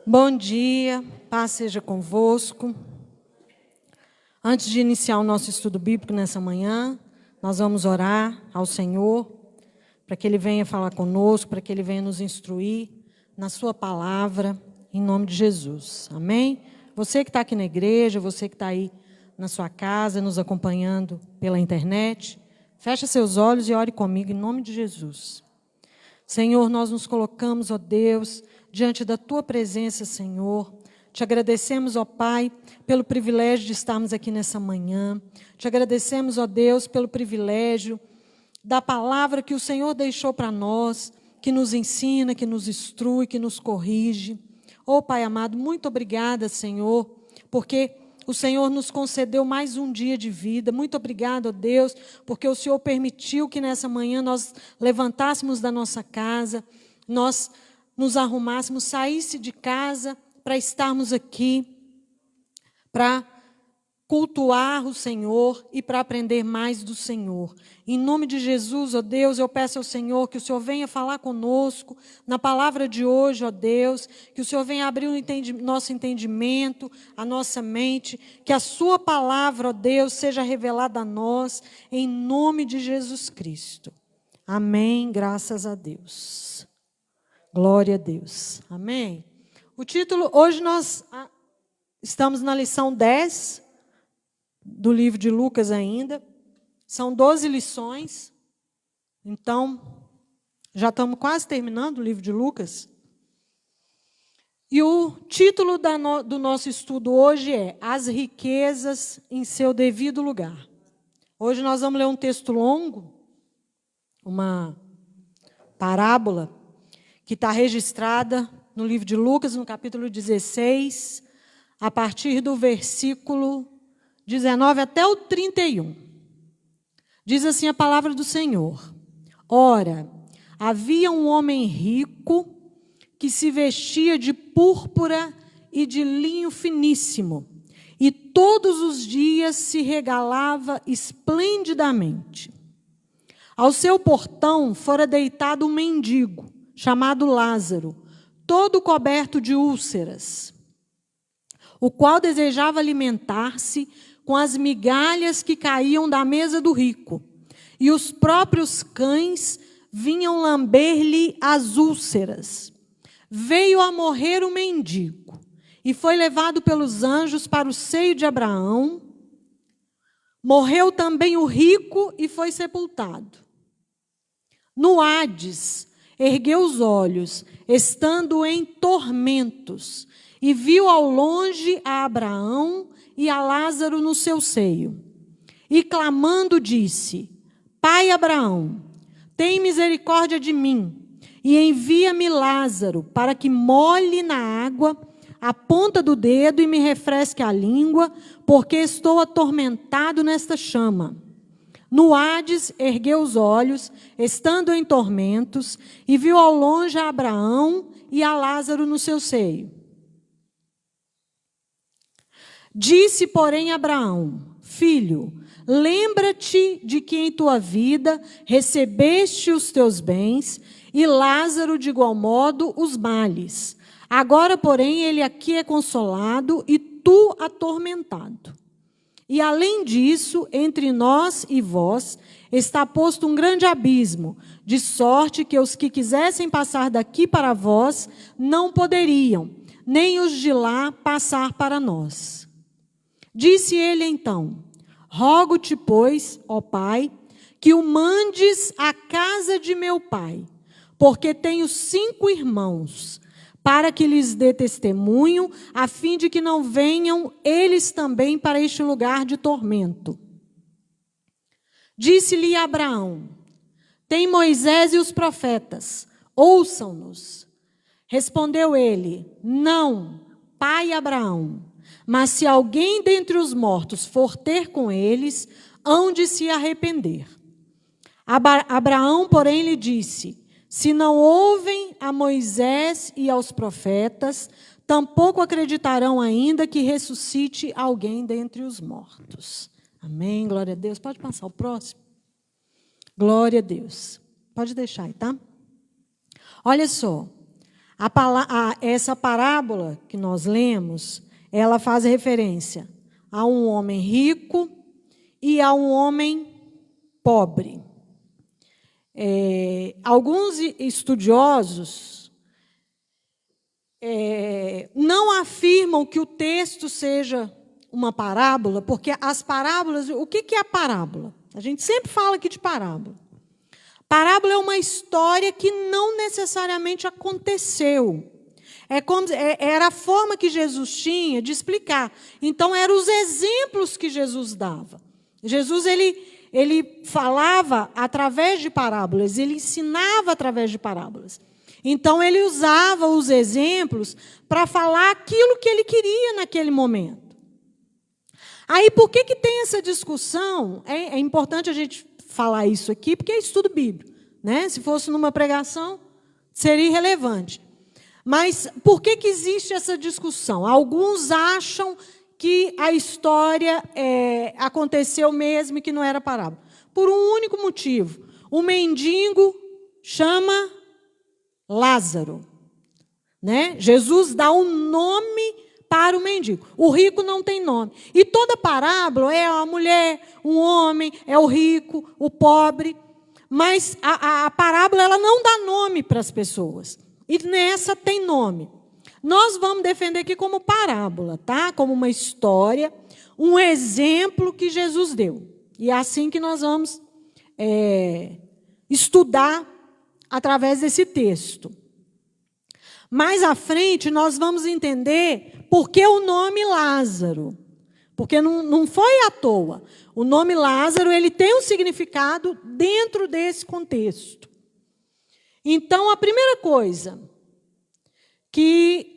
Bom dia, paz seja convosco. Antes de iniciar o nosso estudo bíblico nessa manhã, nós vamos orar ao Senhor, para que Ele venha falar conosco, para que Ele venha nos instruir na sua palavra, em nome de Jesus. Amém? Você que está aqui na igreja, você que está aí na sua casa, nos acompanhando pela internet, feche seus olhos e ore comigo, em nome de Jesus. Senhor, nós nos colocamos, ó Deus, diante da Tua presença, Senhor. Te agradecemos, ó Pai, pelo privilégio de estarmos aqui nessa manhã. Te agradecemos, ó Deus, pelo privilégio da palavra que o Senhor deixou para nós, que nos ensina, que nos instrui, que nos corrige. Ó Pai amado, muito obrigada, Senhor, porque o Senhor nos concedeu mais um dia de vida. Muito obrigado, ó Deus, porque o Senhor permitiu que nessa manhã nós levantássemos da nossa casa, nós nos arrumássemos, saísse de casa para estarmos aqui, para cultuar o Senhor e para aprender mais do Senhor. Em nome de Jesus, ó Deus, eu peço ao Senhor que o Senhor venha falar conosco na palavra de hoje, ó Deus, que o Senhor venha abrir nosso entendimento, a nossa mente, que a sua palavra, ó Deus, seja revelada a nós, em nome de Jesus Cristo. Amém, graças a Deus. Glória a Deus. Amém. O título, hoje nós estamos na lição 10 do livro de Lucas ainda. São 12 lições. Então, já estamos quase terminando o livro de Lucas. E o título do nosso estudo hoje é As riquezas em seu devido lugar. Hoje nós vamos ler um texto longo, uma parábola, que está registrada no livro de Lucas, no capítulo 16, a partir do versículo 19 até o 31. Diz assim a palavra do Senhor: Ora, havia um homem rico que se vestia de púrpura e de linho finíssimo, e todos os dias se regalava esplendidamente. Ao seu portão fora deitado um mendigo, chamado Lázaro, todo coberto de úlceras, o qual desejava alimentar-se com as migalhas que caíam da mesa do rico, e os próprios cães vinham lamber-lhe as úlceras. Veio a morrer o mendigo, e foi levado pelos anjos para o seio de Abraão. Morreu também o rico e foi sepultado. No Hades, ergueu os olhos, estando em tormentos, e viu ao longe a Abraão e a Lázaro no seu seio. E clamando disse: Pai Abraão, tem misericórdia de mim, e envia-me Lázaro, para que molhe na água a ponta do dedo e me refresque a língua, porque estou atormentado nesta chama. No Hades, ergueu os olhos, estando em tormentos, e viu ao longe a Abraão e a Lázaro no seu seio. Disse, porém, Abraão: Filho, lembra-te de que em tua vida recebeste os teus bens, e Lázaro, de igual modo, os males. Agora, porém, ele aqui é consolado, e tu atormentado. E, além disso, entre nós e vós está posto um grande abismo, de sorte que os que quisessem passar daqui para vós não poderiam, nem os de lá passar para nós. Disse ele então: Rogo-te, pois, ó Pai, que o mandes à casa de meu pai, porque tenho 5 irmãos, para que lhes dê testemunho, a fim de que não venham eles também para este lugar de tormento. Disse-lhe Abraão: Tem Moisés e os profetas, ouçam-nos. Respondeu ele: não, pai Abraão, mas se alguém dentre os mortos for ter com eles, hão de se arrepender. Abraão, porém, lhe disse: se não ouvem a Moisés e aos profetas, tampouco acreditarão ainda que ressuscite alguém dentre os mortos. Amém, glória a Deus. Pode passar o próximo. Glória a Deus. Pode deixar aí, tá? Olha só, essa parábola que nós lemos, ela faz referência a um homem rico e a um homem pobre. Alguns estudiosos não afirmam que o texto seja uma parábola, porque as parábolas, o que é a parábola? A gente sempre fala aqui de parábola. Parábola é uma história que não necessariamente aconteceu. Era a forma que Jesus tinha de explicar. Então, eram os exemplos que Jesus dava. Jesus, ele falava através de parábolas, ele ensinava através de parábolas. Então, ele usava os exemplos para falar aquilo que ele queria naquele momento. Aí, por que tem essa discussão? É importante a gente falar isso aqui, porque é estudo bíblico, né? Se fosse numa pregação, seria irrelevante. Mas por que existe essa discussão? Alguns acham que a história aconteceu mesmo e que não era parábola. Por um único motivo. O mendigo chama Lázaro, né? Jesus dá um nome para o mendigo. O rico não tem nome. E toda parábola é a mulher, um homem, é o rico, o pobre. Mas a parábola ela não dá nome para as pessoas. E nessa tem nome. Nós vamos defender aqui como parábola, tá? Como uma história, um exemplo que Jesus deu. E é assim que nós vamos estudar através desse texto. Mais à frente, nós vamos entender por que o nome Lázaro. Porque não foi à toa. O nome Lázaro ele tem um significado dentro desse contexto. Então, a primeira coisa que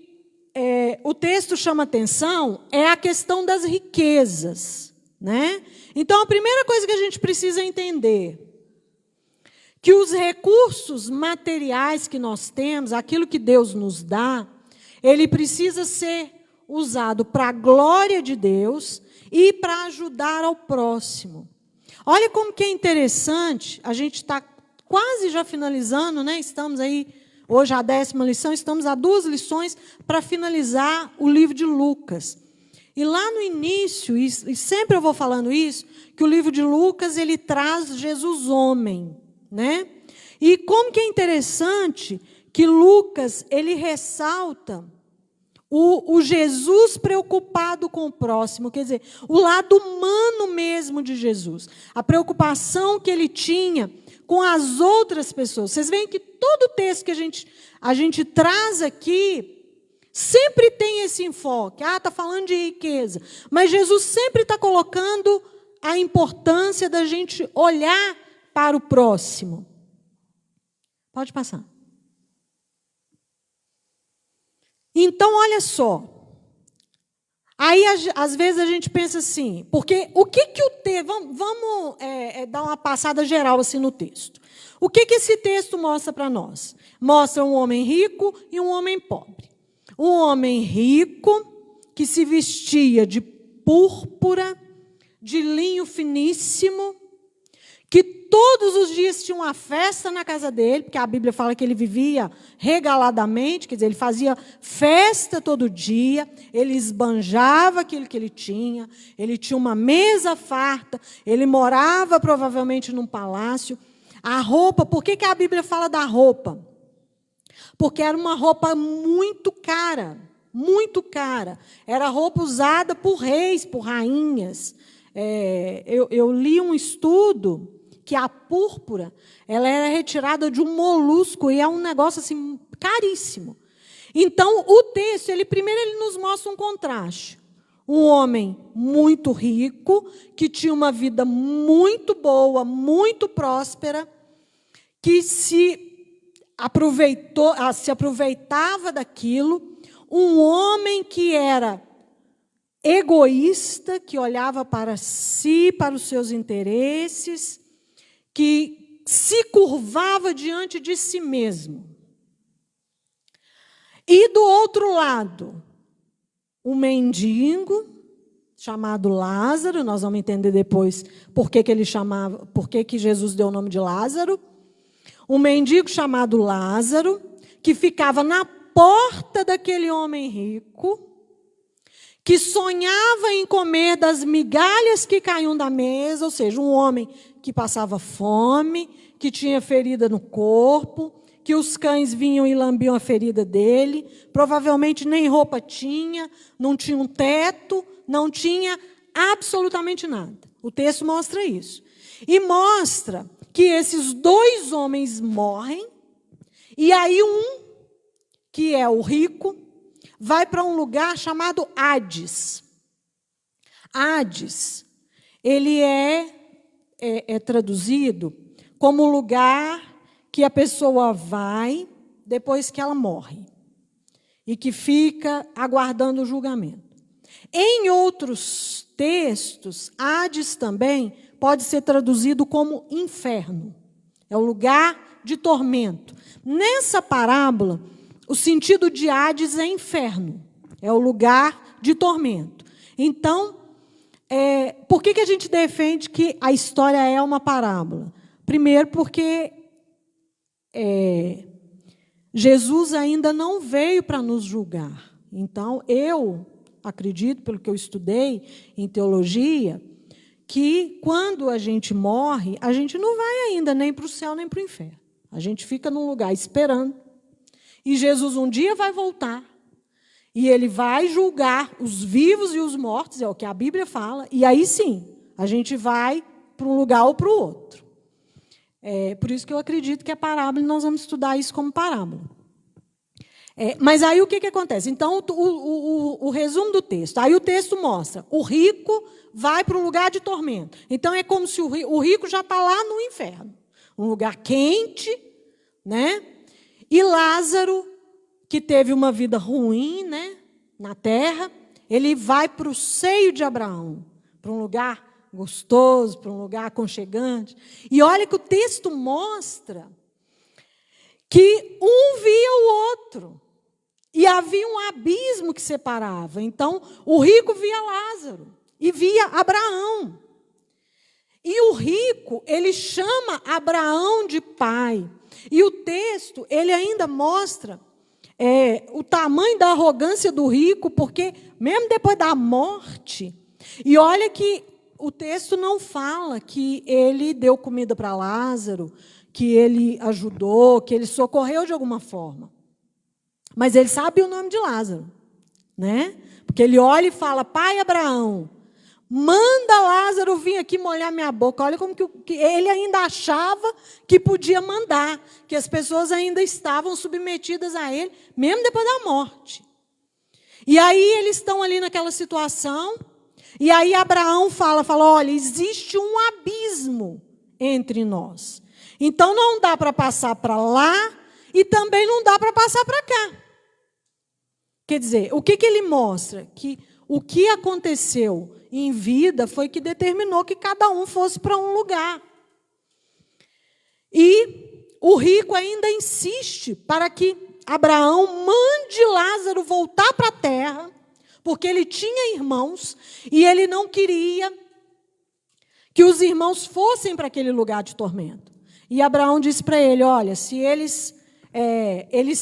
o texto chama atenção é a questão das riquezas, né? Então, a primeira coisa que a gente precisa entender que os recursos materiais que nós temos, aquilo que Deus nos dá, ele precisa ser usado para a glória de Deus e para ajudar ao próximo. Olha como que é interessante, a gente está quase já finalizando, né? Estamos aí, hoje a 10ª lição, estamos a 2 lições para finalizar o livro de Lucas. E lá no início, e sempre eu vou falando isso, que o livro de Lucas, ele traz Jesus homem, né? E como que é interessante que Lucas, ele ressalta o Jesus preocupado com o próximo, quer dizer, o lado humano mesmo de Jesus, a preocupação que ele tinha com as outras pessoas. Vocês veem que todo o texto que a gente traz aqui sempre tem esse enfoque. Está falando de riqueza, mas Jesus sempre está colocando a importância da gente olhar para o próximo. Pode passar. Então, olha só. Aí, às vezes, a gente pensa assim, porque o que o texto... Vamos dar uma passada geral assim no texto. O que esse texto mostra para nós? Mostra um homem rico e um homem pobre. Um homem rico que se vestia de púrpura, de linho finíssimo, que todos os dias tinha uma festa na casa dele, porque a Bíblia fala que ele vivia regaladamente, quer dizer, ele fazia festa todo dia, ele esbanjava aquilo que ele tinha uma mesa farta, ele morava provavelmente num palácio. A roupa, por que a Bíblia fala da roupa? Porque era uma roupa muito cara, muito cara. Era roupa usada por reis, por rainhas. Eu li um estudo que a púrpura ela era retirada de um molusco e é um negócio assim caríssimo. Então, o texto, primeiro ele nos mostra um contraste. Um homem muito rico, que tinha uma vida muito boa, muito próspera, que se se aproveitava daquilo, um homem que era egoísta, que olhava para si, para os seus interesses, que se curvava diante de si mesmo. E do outro lado, um mendigo chamado Lázaro, nós vamos entender depois por que Jesus deu o nome de Lázaro. Um mendigo chamado Lázaro, que ficava na porta daquele homem rico, que sonhava em comer das migalhas que caíam da mesa, ou seja, um homem que passava fome, que tinha ferida no corpo, que os cães vinham e lambiam a ferida dele, provavelmente nem roupa tinha, não tinha um teto, não tinha absolutamente nada. O texto mostra isso. E mostra que esses dois homens morrem, e aí um, que é o rico, vai para um lugar chamado Hades. Hades, ele é traduzido como lugar que a pessoa vai depois que ela morre e que fica aguardando o julgamento. Em outros textos, Hades também pode ser traduzido como inferno. É o lugar de tormento. Nessa parábola, o sentido de Hades é inferno. É o lugar de tormento. Então, por que a gente defende que a história é uma parábola? Primeiro, porque Jesus ainda não veio para nos julgar. Então, eu acredito, pelo que eu estudei em teologia, que quando a gente morre, a gente não vai ainda nem para o céu nem para o inferno. A gente fica num lugar esperando. E Jesus um dia vai voltar. E ele vai julgar os vivos e os mortos, é o que a Bíblia fala. E aí sim, a gente vai para um lugar ou para o outro. Por isso que eu acredito que é parábola, e nós vamos estudar isso como parábola. Mas aí o que acontece? Então, o resumo do texto. Aí o texto mostra, o rico vai para um lugar de tormento. Então, é como se o rico já está lá no inferno. Um lugar quente, né? E Lázaro, que teve uma vida ruim, né, na terra, ele vai para o seio de Abraão, para um lugar gostoso, para um lugar aconchegante. E olha que o texto mostra que um via o outro. E havia um abismo que separava. Então, o rico via Lázaro e via Abraão. E o rico, ele chama Abraão de pai. E o texto, ele ainda mostra o tamanho da arrogância do rico, porque mesmo depois da morte, e olha que o texto não fala que ele deu comida para Lázaro, que ele ajudou, que ele socorreu de alguma forma. Mas ele sabe o nome de Lázaro, né? Porque ele olha e fala, pai Abraão, manda Lázaro vir aqui molhar minha boca. Olha como que ele ainda achava que podia mandar, que as pessoas ainda estavam submetidas a ele, mesmo depois da morte. E aí eles estão ali naquela situação, e aí Abraão fala, olha, existe um abismo entre nós. Então não dá para passar para lá e também não dá para passar para cá. Quer dizer, o que ele mostra? Que o que aconteceu em vida foi que determinou que cada um fosse para um lugar. E o rico ainda insiste para que Abraão mande Lázaro voltar para a terra, porque ele tinha irmãos e ele não queria que os irmãos fossem para aquele lugar de tormento. E Abraão disse para ele, olha, se eles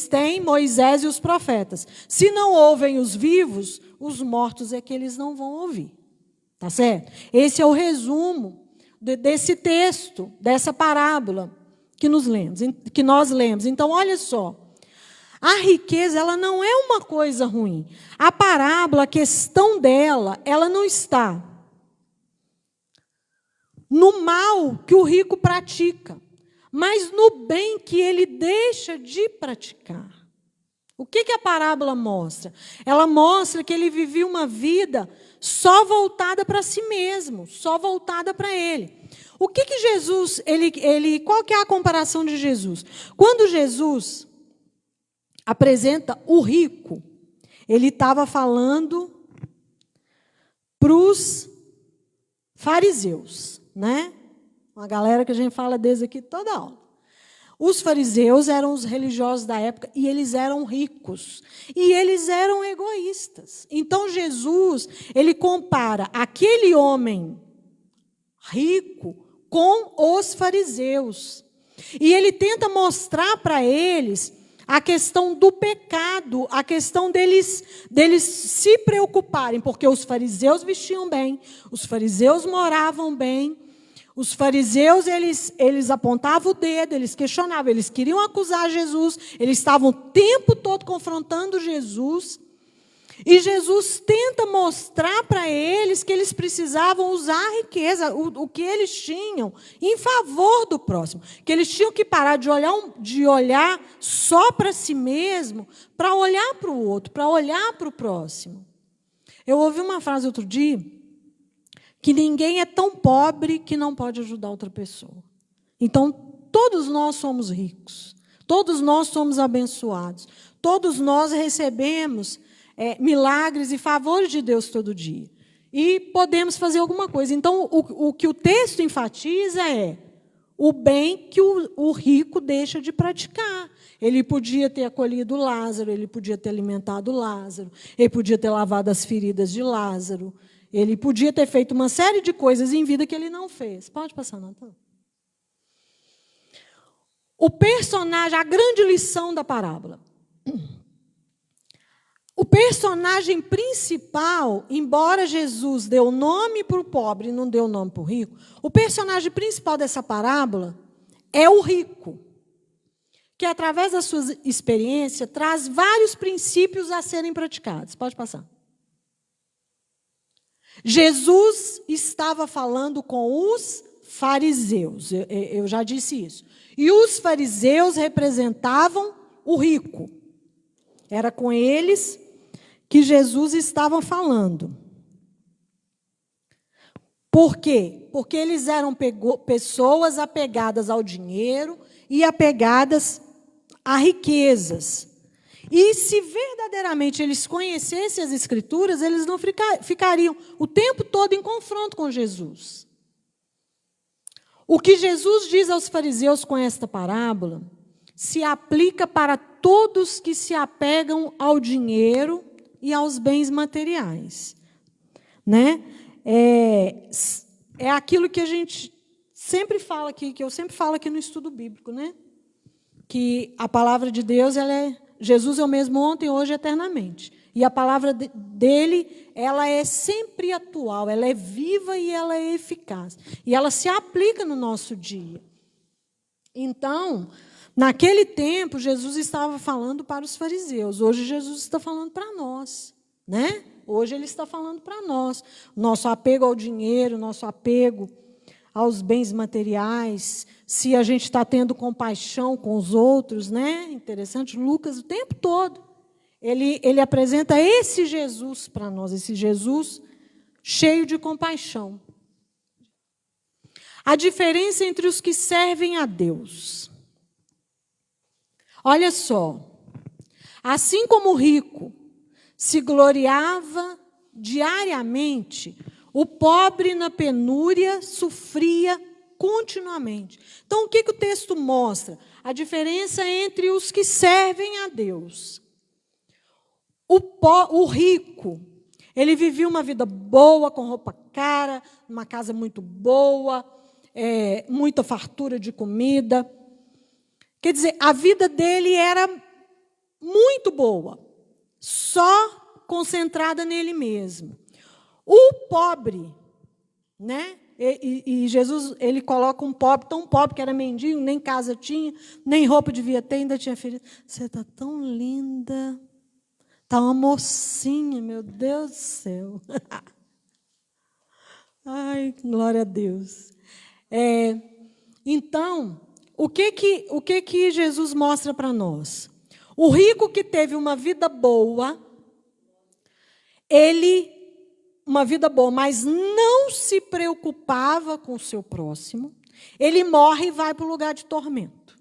têm Moisés e os profetas. Se não ouvem os vivos, os mortos é que eles não vão ouvir. Tá certo? Esse é o resumo desse texto, dessa parábola que nós lemos. Então, olha só. A riqueza, ela não é uma coisa ruim. A parábola, a questão dela, ela não está no mal que o rico pratica, mas no bem que ele deixa de praticar. O que a parábola mostra? Ela mostra que ele vivia uma vida só voltada para si mesmo, só voltada para ele. O que Jesus, qual que é a comparação de Jesus? Quando Jesus apresenta o rico, ele estava falando para os fariseus, né? Uma galera que a gente fala desde aqui toda aula. Os fariseus eram os religiosos da época e eles eram ricos. E eles eram egoístas. Então, Jesus, ele compara aquele homem rico com os fariseus. E ele tenta mostrar para eles a questão do pecado, a questão deles se preocuparem, porque os fariseus vestiam bem, os fariseus moravam bem, os fariseus, eles apontavam o dedo, eles questionavam, eles queriam acusar Jesus, eles estavam o tempo todo confrontando Jesus, e Jesus tenta mostrar para eles que eles precisavam usar a riqueza, o que eles tinham, em favor do próximo. Que eles tinham que parar de olhar só para si mesmo, para olhar para o outro, para olhar para o próximo. Eu ouvi uma frase outro dia, que ninguém é tão pobre que não pode ajudar outra pessoa. Então, todos nós somos ricos, todos nós somos abençoados, todos nós recebemos milagres e favores de Deus todo dia. E podemos fazer alguma coisa. Então, o que o texto enfatiza é o bem que o rico deixa de praticar. Ele podia ter acolhido Lázaro, ele podia ter alimentado Lázaro, ele podia ter lavado as feridas de Lázaro, ele podia ter feito uma série de coisas em vida que ele não fez. Pode passar, Natal. O personagem, a grande lição da parábola. O personagem principal, embora Jesus deu nome para o pobre e não deu nome para o rico, o personagem principal dessa parábola é o rico, que, através da sua experiência, traz vários princípios a serem praticados. Pode passar. Jesus estava falando com os fariseus, eu já disse isso. E os fariseus representavam o rico. Era com eles que Jesus estava falando. Por quê? Porque eles eram pessoas apegadas ao dinheiro e apegadas a riquezas. E se verdadeiramente eles conhecessem as Escrituras, eles não ficariam o tempo todo em confronto com Jesus. O que Jesus diz aos fariseus com esta parábola se aplica para todos que se apegam ao dinheiro e aos bens materiais. Né? É aquilo que a gente sempre fala aqui, que eu sempre falo aqui no estudo bíblico, né? Que a palavra de Deus, Jesus é o mesmo ontem, hoje e eternamente. E a palavra dele, ela é sempre atual, ela é viva e ela é eficaz. E ela se aplica no nosso dia. Então, naquele tempo, Jesus estava falando para os fariseus. Hoje, Jesus está falando para nós. Né? Hoje, ele está falando para nós. Nosso apego ao dinheiro, nosso apego aos bens materiais, se a gente está tendo compaixão com os outros, né? Interessante, Lucas, o tempo todo, ele apresenta esse Jesus para nós, esse Jesus cheio de compaixão. A diferença entre os que servem a Deus. Olha só, assim como o rico se gloriava diariamente, o pobre na penúria sofria continuamente. Então, o que o texto mostra? A diferença entre os que servem a Deus. O rico, ele vivia uma vida boa, com roupa cara, uma casa muito boa, muita fartura de comida. Quer dizer, a vida dele era muito boa, só concentrada nele mesmo. O pobre, né? E Jesus, ele coloca um pobre, tão pobre que era mendigo, nem casa tinha, nem roupa devia ter, ainda tinha ferido. Você está tão linda, está uma mocinha, meu Deus do céu. Ai, glória a Deus. Então, o que Jesus mostra para nós? O rico que teve uma vida boa, ele uma vida boa, mas não se preocupava com o seu próximo, ele morre e vai para o lugar de tormento.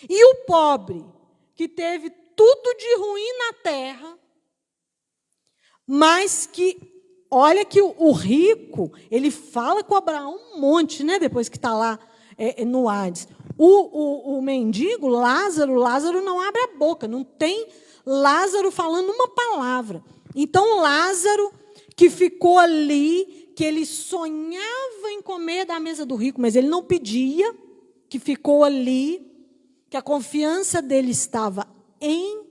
E o pobre, que teve tudo de ruim na terra, mas que, olha que o rico, ele fala com Abraão um monte, né? Depois que está lá no Hades. O mendigo, Lázaro não abre a boca, não tem Lázaro falando uma palavra. Então, Lázaro, que ficou ali, que ele sonhava em comer da mesa do rico, mas ele não pedia, que ficou ali, que a confiança dele estava em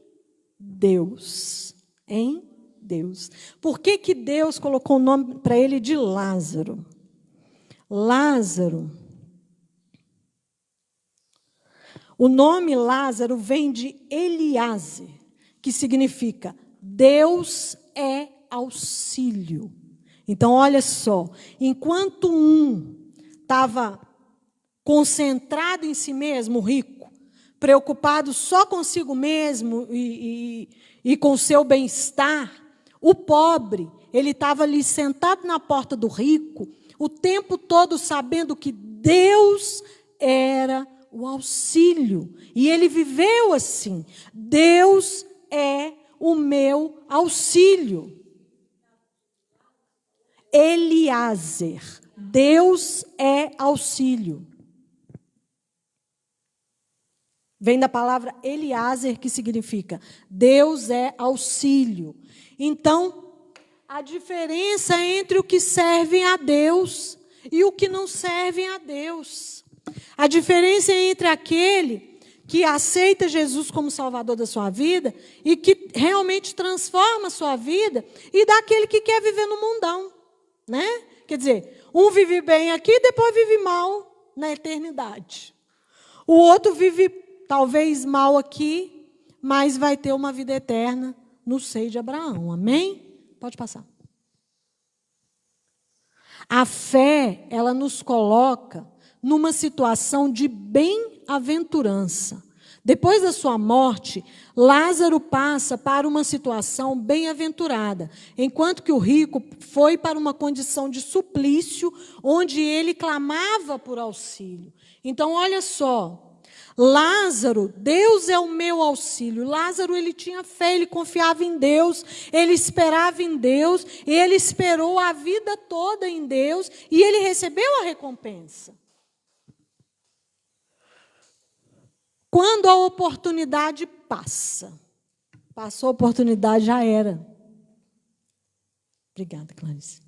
Deus. Em Deus. Por que Deus colocou o nome para ele de Lázaro? Lázaro. O nome Lázaro vem de Eliázer, que significa Deus é auxílio. Então, olha só, enquanto um estava concentrado em si mesmo, rico, preocupado só consigo mesmo e com o seu bem-estar, o pobre, ele estava ali sentado na porta do rico, o tempo todo sabendo que Deus era o auxílio. E ele viveu assim. Deus é o meu auxílio. Eliázer. Deus é auxílio. Vem da palavra Eliázer, que significa Deus é auxílio. Então, a diferença entre o que servem a Deus e o que não servem a Deus. A diferença entre aquele que aceita Jesus como Salvador da sua vida e que realmente transforma a sua vida e daquele que quer viver no mundão, né? Quer dizer, um vive bem aqui e depois vive mal na eternidade. O outro vive talvez mal aqui, mas vai ter uma vida eterna no seio de Abraão. Amém? Pode passar. A fé, ela nos coloca numa situação de bem-aventurança. Depois da sua morte, Lázaro passa para uma situação bem-aventurada, enquanto que o rico foi para uma condição de suplício, onde ele clamava por auxílio. Então, olha só, Lázaro, Deus é o meu auxílio. Lázaro, ele tinha fé, ele confiava em Deus, ele esperava em Deus, ele esperou a vida toda em Deus e ele recebeu a recompensa. Quando a oportunidade passa, passou a oportunidade, já era. Obrigada, Clarice.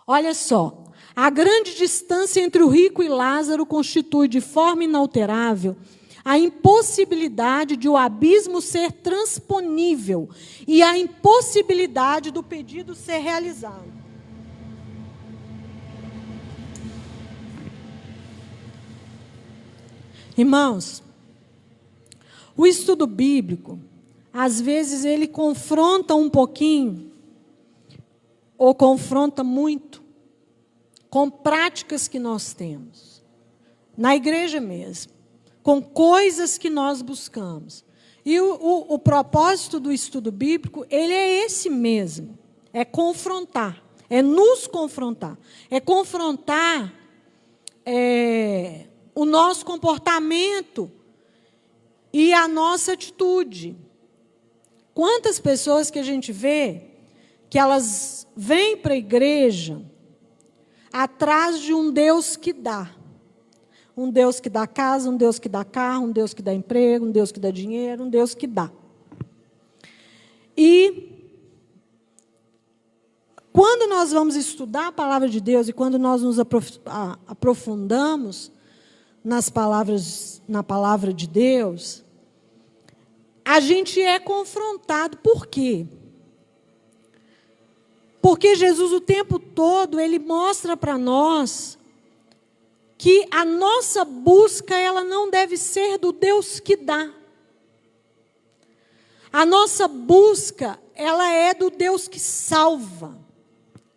Olha só, a grande distância entre o rico e Lázaro constitui de forma inalterável a impossibilidade de o abismo ser transponível e a impossibilidade do pedido ser realizado. Irmãos, o estudo bíblico, às vezes, ele confronta um pouquinho, ou confronta muito, com práticas que nós temos, na igreja mesmo, com coisas que nós buscamos. E o propósito do estudo bíblico, ele é esse mesmo, é confrontar, é nos confrontar, é confrontar o nosso comportamento e a nossa atitude. Quantas pessoas que a gente vê que elas vêm para a igreja atrás de um Deus que dá. Um Deus que dá casa, um Deus que dá carro, um Deus que dá emprego, um Deus que dá dinheiro, um Deus que dá. E quando nós vamos estudar a palavra de Deus e quando nós nos aprofundamos na palavra de Deus, a gente é confrontado. Por quê? Porque Jesus o tempo todo, ele mostra para nós que a nossa busca, ela não deve ser do Deus que dá. A nossa busca, ela é do Deus que salva,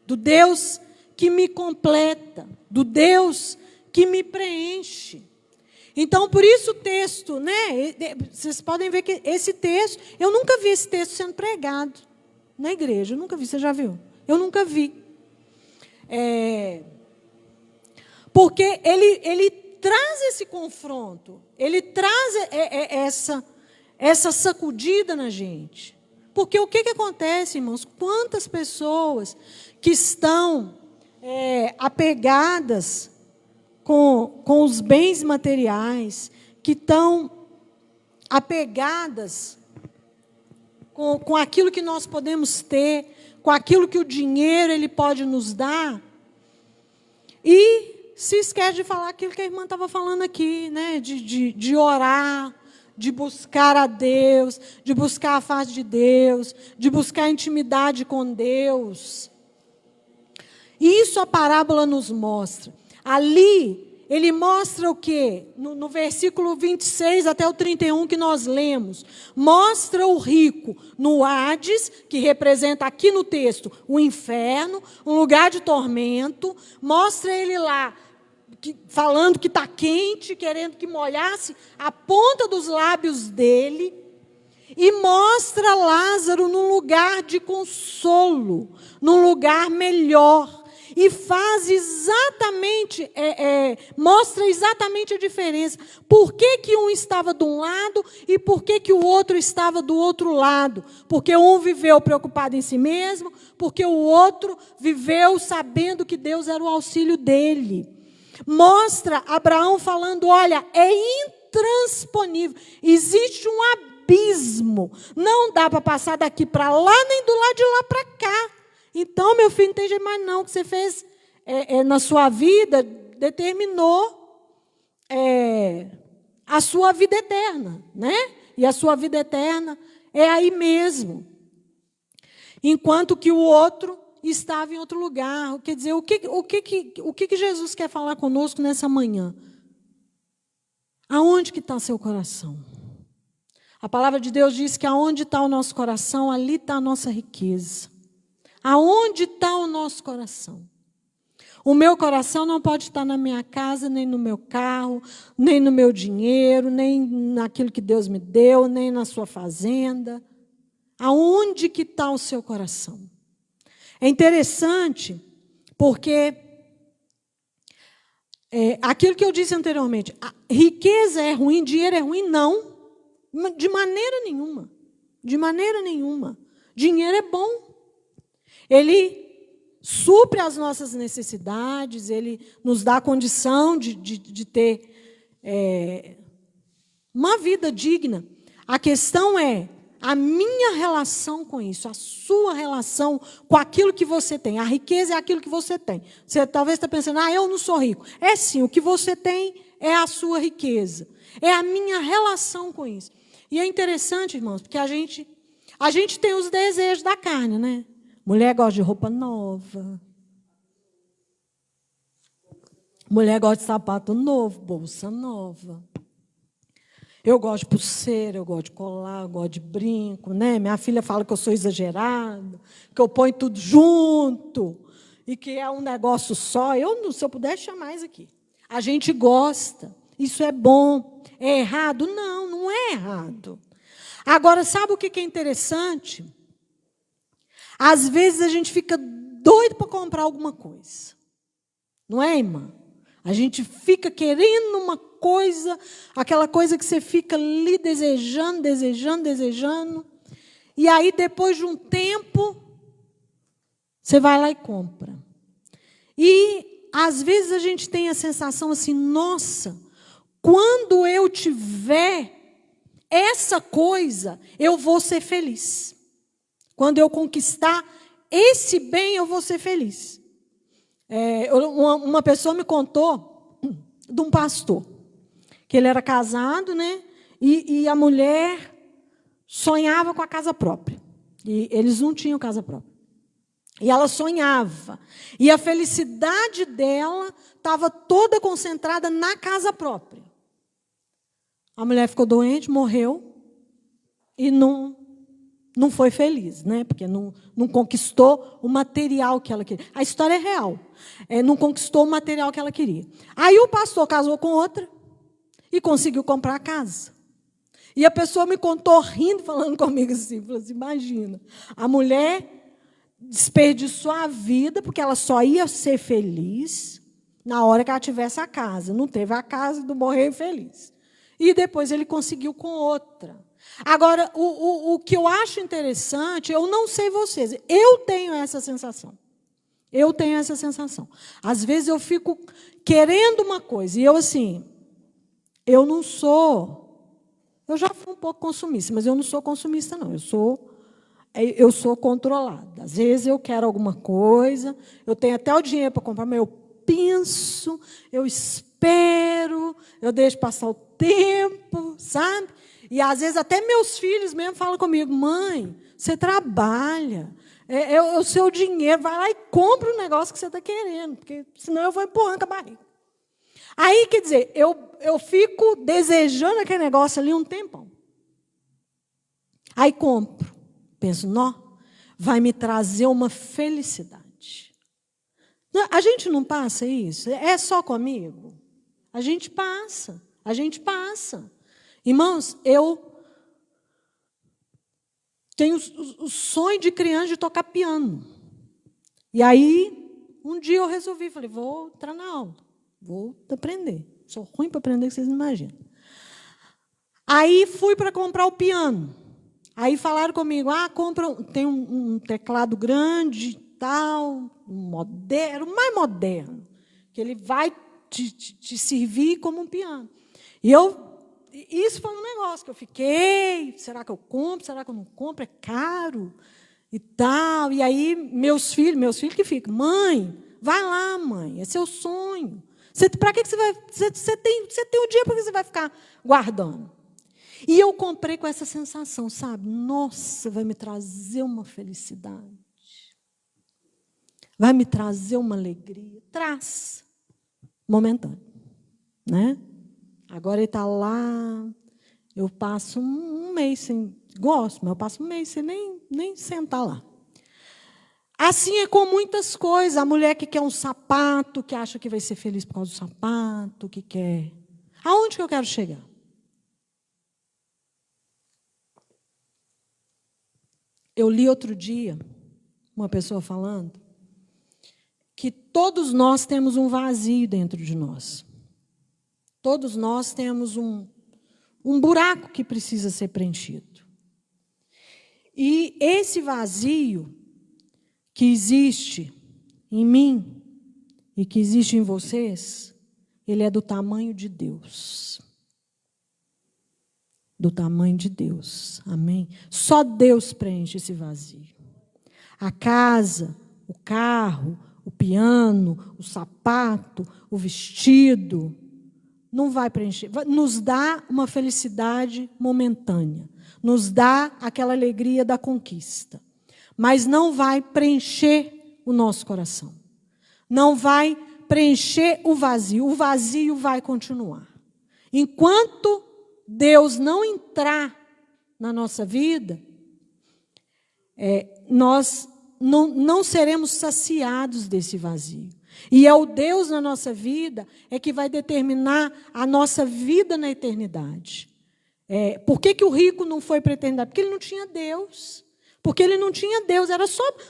do Deus que me completa, do Deus que me preenche. Então, por isso o texto, né? Vocês podem ver que esse texto, eu nunca vi esse texto sendo pregado na igreja, eu nunca vi, você já viu? Eu nunca vi. Porque ele traz esse confronto, ele traz essa sacudida na gente. Porque o que acontece, irmãos? Quantas pessoas que estão apegadas com os bens materiais, que estão apegadas com aquilo que nós podemos ter, com aquilo que o dinheiro ele pode nos dar, e se esquece de falar aquilo que a irmã estava falando aqui, né? De orar, de buscar a Deus, de buscar a face de Deus, de buscar intimidade com Deus. Isso a parábola nos mostra. Ali, ele mostra o quê? No versículo 26 até o 31 que nós lemos. Mostra o rico no Hades, que representa aqui no texto o inferno, um lugar de tormento. Mostra ele lá, falando que está quente, querendo que molhasse a ponta dos lábios dele. E mostra Lázaro num lugar de consolo, num lugar melhor. E faz exatamente, mostra exatamente a diferença. Por que um estava de um lado e por que o outro estava do outro lado? Porque um viveu preocupado em si mesmo, porque o outro viveu sabendo que Deus era o auxílio dele. Mostra Abraão falando, olha, é intransponível, existe um abismo, não dá para passar daqui para lá, nem do lado de lá para cá. Então, meu filho, não tem jeito mais não. O que você fez na sua vida determinou a sua vida eterna, né? E a sua vida eterna é aí mesmo. Enquanto que o outro estava em outro lugar. Quer dizer, o que Jesus quer falar conosco nessa manhã? Aonde que está seu coração? A palavra de Deus diz que aonde está o nosso coração, ali está a nossa riqueza. Aonde está o nosso coração? O meu coração não pode estar na minha casa, nem no meu carro, nem no meu dinheiro, nem naquilo que Deus me deu, nem na sua fazenda. Aonde que está o seu coração? É interessante, porque aquilo que eu disse anteriormente, a riqueza é ruim, dinheiro é ruim? Não, de maneira nenhuma. De maneira nenhuma. Dinheiro é bom. Ele supre as nossas necessidades, ele nos dá a condição de ter uma vida digna. A questão é a minha relação com isso, a sua relação com aquilo que você tem. A riqueza é aquilo que você tem. Você talvez está pensando, eu não sou rico. É sim, o que você tem é a sua riqueza. É a minha relação com isso. E é interessante, irmãos, porque a gente tem os desejos da carne, né? Mulher gosta de roupa nova. Mulher gosta de sapato novo, bolsa nova. Eu gosto de pulseira, eu gosto de colar, eu gosto de brinco, né? Minha filha fala que eu sou exagerada, que eu ponho tudo junto e que é um negócio só. Se eu pudesse chamar isso aqui. A gente gosta, isso é bom. É errado? Não, não é errado. Agora, sabe o que é interessante? Às vezes a gente fica doido para comprar alguma coisa. Não é, irmã? A gente fica querendo uma coisa, aquela coisa que você fica ali desejando. E aí, depois de um tempo, você vai lá e compra. E, às vezes, a gente tem a sensação assim, nossa, quando eu tiver essa coisa, eu vou ser feliz. Quando eu conquistar esse bem, eu vou ser feliz. Uma pessoa me contou de um pastor, que ele era casado, né? E a mulher sonhava com a casa própria. E eles não tinham casa própria. E ela sonhava. E a felicidade dela estava toda concentrada na casa própria. A mulher ficou doente, morreu e não foi feliz, né? Porque não conquistou o material que ela queria. A história é real. Não conquistou o material que ela queria. Aí o pastor casou com outra e conseguiu comprar a casa. E a pessoa me contou rindo, falando comigo assim, falou assim, imagina, a mulher desperdiçou a vida, porque ela só ia ser feliz na hora que ela tivesse a casa. Não teve a casa do morrer feliz. E depois ele conseguiu com outra. Agora, o que eu acho interessante, eu não sei vocês, eu tenho essa sensação. Eu tenho essa sensação. Às vezes eu fico querendo uma coisa, e eu assim, eu não sou, eu já fui um pouco consumista, mas eu não sou consumista, não. Eu sou controlada. Às vezes eu quero alguma coisa, eu tenho até o dinheiro para comprar, mas eu penso, eu espero, eu deixo passar o tempo, sabe? E às vezes até meus filhos mesmo falam comigo: mãe, você trabalha, é o seu dinheiro, vai lá e compra o negócio que você está querendo, porque senão eu vou empurrando com a barriga. Aí, quer dizer, eu fico desejando aquele negócio ali um tempão. Aí compro. Penso, não, vai me trazer uma felicidade. A gente não passa isso? É só comigo? A gente passa. Irmãos, eu tenho o sonho de criança de tocar piano. E aí, um dia eu resolvi, falei, vou entrar na aula, vou aprender. Sou ruim para aprender, que vocês não imaginam. Aí fui para comprar o piano. Aí falaram comigo, tem um teclado grande, tal, moderno, o mais moderno, que ele vai te servir como um piano. E isso foi um negócio que eu fiquei, será que eu compro, será que eu não compro, é caro e tal. E aí meus filhos que ficam, mãe, vai lá, mãe, é seu sonho. Para que você vai, você tem o dia, para que você vai ficar guardando? E eu comprei com essa sensação, sabe? Nossa, vai me trazer uma felicidade. Vai me trazer uma alegria. Traz. Momentâneo. Né? Agora ele está lá, eu passo um mês sem... Gosto, mas eu passo um mês sem nem sentar lá. Assim é com muitas coisas. A mulher que quer um sapato, que acha que vai ser feliz por causa do sapato, que quer... Aonde que eu quero chegar? Eu li outro dia uma pessoa falando que todos nós temos um vazio dentro de nós. Todos nós temos um buraco que precisa ser preenchido. E esse vazio que existe em mim e que existe em vocês, ele é do tamanho de Deus. Do tamanho de Deus. Amém? Só Deus preenche esse vazio. A casa, o carro, o piano, o sapato, o vestido, não vai preencher. Nos dá uma felicidade momentânea. Nos dá aquela alegria da conquista. Mas não vai preencher o nosso coração. Não vai preencher o vazio. O vazio vai continuar. Enquanto Deus não entrar na nossa vida, nós não seremos saciados desse vazio. E é o Deus na nossa vida que vai determinar a nossa vida na eternidade. Por que o rico não foi para a eternidade? Porque ele não tinha Deus. Porque ele não tinha Deus.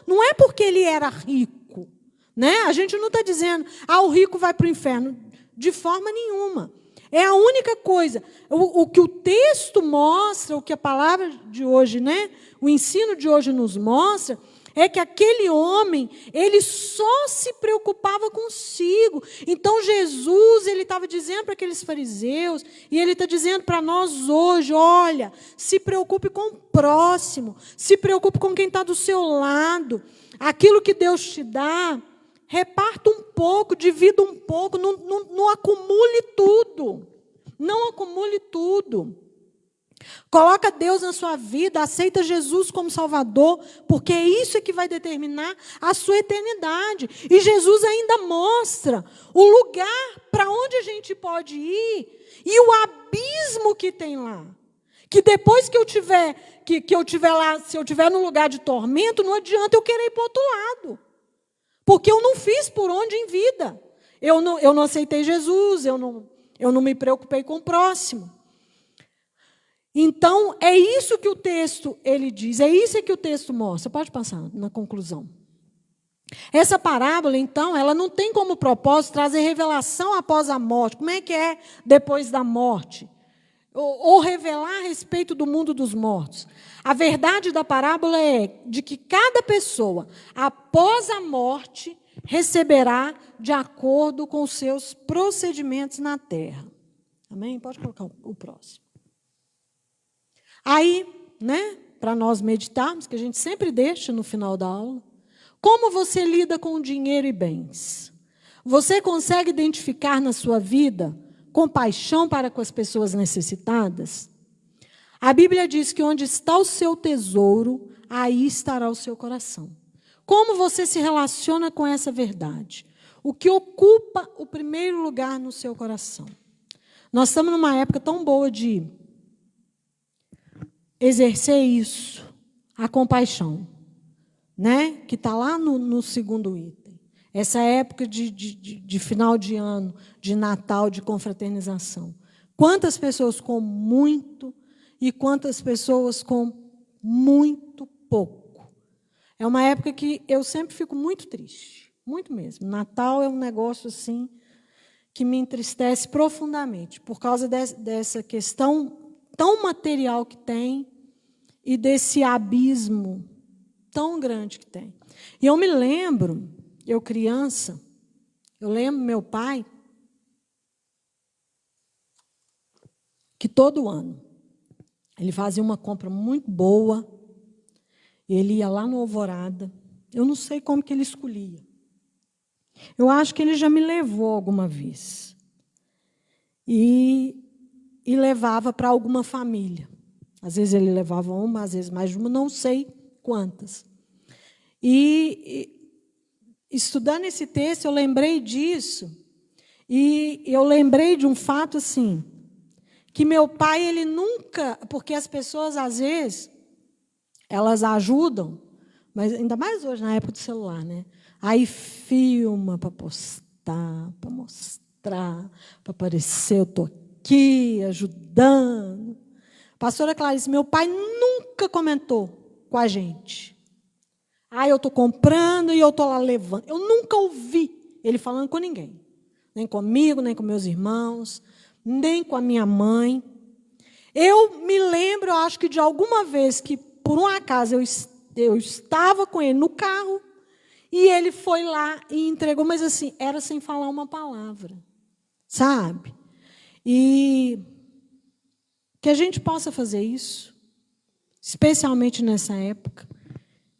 Não é porque ele era rico. Né? A gente não está dizendo, o rico vai para o inferno. De forma nenhuma. É a única coisa. O que o texto mostra, o que a palavra de hoje, né, o ensino de hoje nos mostra, é que aquele homem, ele só se preocupava consigo. Então, Jesus, ele estava dizendo para aqueles fariseus, e ele está dizendo para nós hoje, olha, se preocupe com o próximo, se preocupe com quem está do seu lado. Aquilo que Deus te dá, reparta um pouco, divida um pouco, não acumule tudo. Não acumule tudo. Coloca Deus na sua vida, aceita Jesus como Salvador, porque isso é que vai determinar a sua eternidade. E Jesus ainda mostra o lugar para onde a gente pode ir e o abismo que tem lá. Que depois que eu tiver lá, se eu tiver num lugar de tormento, não adianta eu querer ir para o outro lado. Porque eu não fiz por onde em vida. Eu não aceitei Jesus, eu não me preocupei com o próximo. Então, é isso que o texto ele diz, é isso que o texto mostra. Pode passar na conclusão. Essa parábola, então, ela não tem como propósito trazer revelação após a morte. Como é que é depois da morte? Ou revelar a respeito do mundo dos mortos. A verdade da parábola é de que cada pessoa, após a morte, receberá de acordo com os seus procedimentos na terra. Amém? Pode colocar o próximo. Aí, para nós meditarmos, que a gente sempre deixa no final da aula, como você lida com dinheiro e bens? Você consegue identificar na sua vida compaixão para com as pessoas necessitadas? A Bíblia diz que onde está o seu tesouro, aí estará o seu coração. Como você se relaciona com essa verdade? O que ocupa o primeiro lugar no seu coração? Nós estamos numa época tão boa de exercer isso, a compaixão, que está lá no segundo item. Essa época de final de ano, de Natal, de confraternização. Quantas pessoas com muito e quantas pessoas com muito pouco. É uma época que eu sempre fico muito triste, muito mesmo. Natal é um negócio assim que me entristece profundamente, por causa dessa questão tão material que tem e desse abismo tão grande que tem. E eu me lembro, eu criança, eu lembro meu pai, que todo ano ele fazia uma compra muito boa, ele ia lá no Alvorada, eu não sei como que ele escolhia. Eu acho que ele já me levou alguma vez. E levava para alguma família. Às vezes ele levava uma, às vezes mais de uma, não sei quantas. E estudando esse texto, eu lembrei disso. E eu lembrei de um fato assim, que meu pai, ele nunca... Porque as pessoas, às vezes, elas ajudam, mas ainda mais hoje, na época do celular, Aí filma para postar, para mostrar, para aparecer, eu estou aqui ajudando. Pastora Clarice, meu pai nunca comentou com a gente. Eu estou comprando e eu estou lá levando. Eu nunca ouvi ele falando com ninguém. Nem comigo, nem com meus irmãos, nem com a minha mãe. Eu me lembro, eu acho que de alguma vez que, por um acaso, eu estava com ele no carro e ele foi lá e entregou, mas assim, era sem falar uma palavra, sabe? E que a gente possa fazer isso, especialmente nessa época,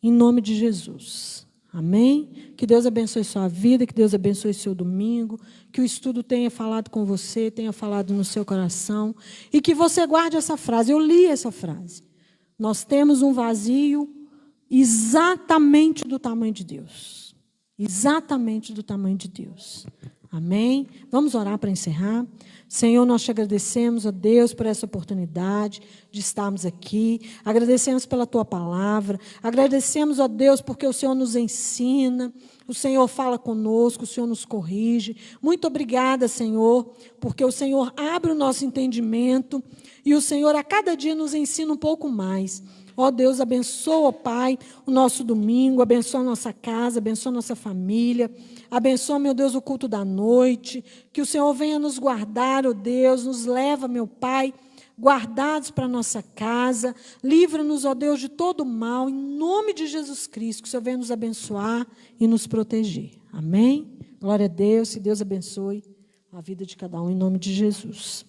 em nome de Jesus. Amém? Que Deus abençoe sua vida, que Deus abençoe seu domingo, que o estudo tenha falado com você, tenha falado no seu coração, e que você guarde essa frase. Eu li essa frase. Nós temos um vazio exatamente do tamanho de Deus. Exatamente do tamanho de Deus. Amém? Vamos orar para encerrar. Senhor, nós te agradecemos, ó Deus, por essa oportunidade de estarmos aqui. Agradecemos pela tua palavra. Agradecemos, ó Deus, porque o Senhor nos ensina. O Senhor fala conosco, o Senhor nos corrige. Muito obrigada, Senhor, porque o Senhor abre o nosso entendimento e o Senhor a cada dia nos ensina um pouco mais. Ó Deus, abençoa, Pai, o nosso domingo, abençoa a nossa casa, abençoa a nossa família, abençoa, meu Deus, o culto da noite, que o Senhor venha nos guardar, ó Deus, nos leva, meu Pai, guardados para a nossa casa, livra-nos, ó Deus, de todo mal, em nome de Jesus Cristo, que o Senhor venha nos abençoar e nos proteger. Amém? Glória a Deus, que Deus abençoe a vida de cada um, em nome de Jesus.